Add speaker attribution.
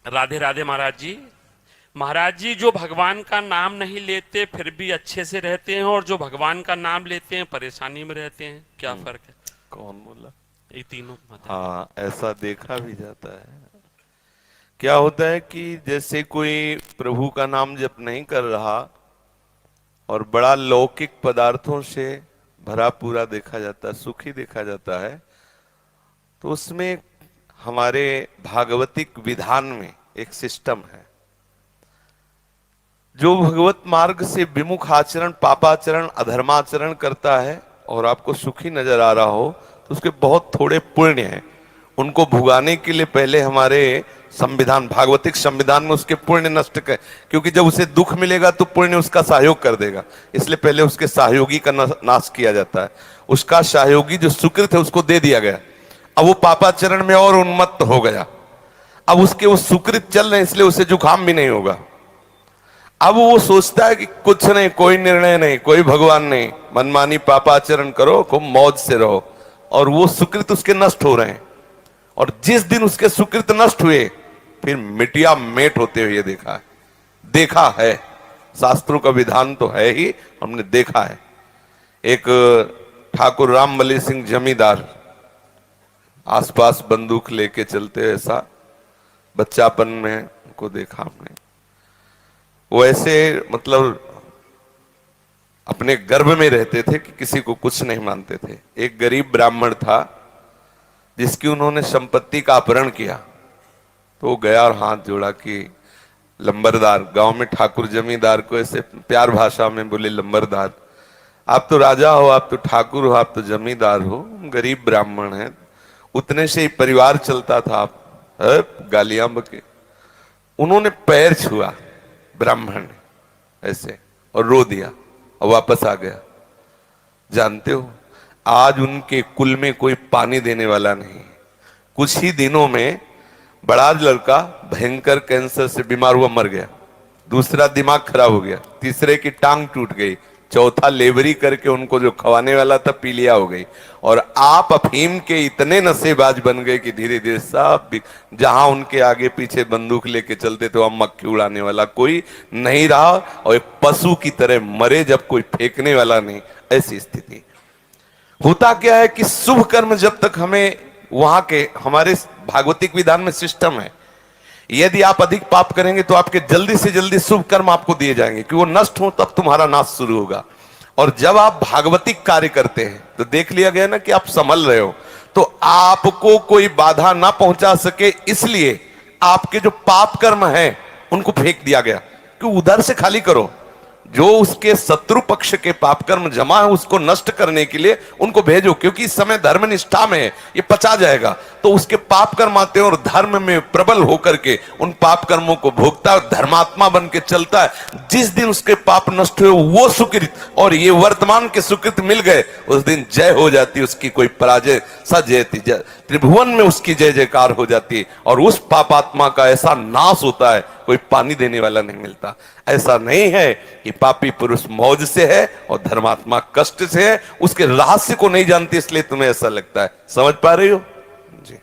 Speaker 1: राधे राधे महाराज जी। महाराज जी, जो भगवान का नाम नहीं लेते फिर भी अच्छे से रहते हैं, और जो भगवान का नाम लेते हैं परेशानी में रहते हैं, क्या फर्क है?
Speaker 2: कौन बोला?
Speaker 1: ये तीनों बताइए।
Speaker 2: हाँ, ऐसा देखा भी जाता है। क्या होता है कि जैसे कोई प्रभु का नाम जप नहीं कर रहा और बड़ा लौकिक पदार्थों से भरा पूरा देखा जाता है, सुखी देखा जाता है, तो उसमें हमारे भागवतिक विधान में एक सिस्टम है। जो भगवत मार्ग से विमुख आचरण, पापाचरण, अधर्माचरण करता है और आपको सुखी नजर आ रहा हो, तो उसके बहुत थोड़े पुण्य हैं। उनको भुगाने के लिए पहले हमारे संविधान, भागवतिक संविधान में उसके पुण्य नष्ट कर, क्योंकि जब उसे दुख मिलेगा तो पुण्य उसका सहयोग कर देगा, इसलिए पहले उसके सहयोगी का नाश किया जाता है। उसका सहयोगी जो सुकृत है उसको दे दिया गया। अब वो पापाचरण में और उन्मत्त हो गया। अब उसके वो सुकृत चल रहे हैं, इसलिए उसे जुकाम भी नहीं होगा। अब वो सोचता है कि कुछ नहीं, कोई निर्णय नहीं, कोई भगवान नहीं, मनमानी पापाचरण करो, खूब मौज से रहो। और वो सुकृत उसके नष्ट हो रहे हैं। और जिस दिन उसके सुकृत नष्ट हुए, फिर मिटिया मेट होते हुए देखा है। देखा है, शास्त्रों का विधान तो है ही, हमने देखा है। एक ठाकुर रामबली सिंह जमींदार, आसपास बंदूक लेके चलते, ऐसा बच्चापन में उनको देखा हमने। वो ऐसे मतलब अपने गर्भ में रहते थे कि किसी को कुछ नहीं मानते थे। एक गरीब ब्राह्मण था जिसकी उन्होंने संपत्ति का अपहरण किया, तो वो गया और हाथ जोड़ा कि लंबरदार, गांव में ठाकुर जमींदार को ऐसे प्यार भाषा में बोले, लंबरदार, आप तो राजा हो, आप तो ठाकुर हो, आप तो जमींदार हो, गरीब ब्राह्मण है, उतने से ही परिवार चलता था, आप गालियां बके। उन्होंने पैर छुआ ब्राह्मण ने ऐसे, और रो दिया और वापस आ गया। जानते हो, आज उनके कुल में कोई पानी देने वाला नहीं। कुछ ही दिनों में बड़ा लड़का भयंकर कैंसर से बीमार हुआ, मर गया। दूसरा दिमाग खराब हो गया, तीसरे की टांग टूट गई, चौथा लेबरी करके उनको जो खवाने वाला था पीलिया हो गई। और आप अफीम के इतने नशेबाज बन गए कि धीरे धीरे सब जहां उनके आगे पीछे बंदूक लेके चलते थे वहां मक्खी उड़ाने वाला कोई नहीं रहा, और एक पशु की तरह मरे जब कोई फेंकने वाला नहीं, ऐसी स्थिति। होता क्या है कि शुभ कर्म जब तक हमें, वहां के हमारे भागवतिक विधान में सिस्टम है, यदि आप अधिक पाप करेंगे तो आपके जल्दी से जल्दी शुभ कर्म आपको दिए जाएंगे कि वो नष्ट हो, तब तुम्हारा नाश शुरू होगा। और जब आप भागवतिक कार्य करते हैं तो देख लिया गया ना कि आप संभल रहे हो, तो आपको कोई बाधा ना पहुंचा सके, इसलिए आपके जो पाप कर्म हैं उनको फेंक दिया गया कि उधर से खाली करो। जो उसके शत्रु पक्ष के पाप कर्म जमा है उसको नष्ट करने के लिए उनको भेजो, क्योंकि इस समय धर्म निष्ठा में है, ये पचा जाएगा। तो उसके पाप कर्म आते हैं और धर्म में प्रबल होकर के उन पाप कर्मों को भोगता है, धर्मात्मा बन के चलता है। जिस दिन उसके पाप नष्ट हुए, वो सुकृत और ये वर्तमान के सुकृत मिल गए, उस दिन जय हो जाती, उसकी कोई पराजय सजयती, त्रिभुवन में उसकी जय जयकार हो जाती, और उस पापात्मा का ऐसा नाश होता है, कोई पानी देने वाला नहीं मिलता। ऐसा नहीं है कि पापी पुरुष मौज से है और धर्मात्मा कष्ट से है, उसके रहस्य को नहीं जानती, इसलिए तुम्हें ऐसा लगता है। समझ पा रही हो? जी।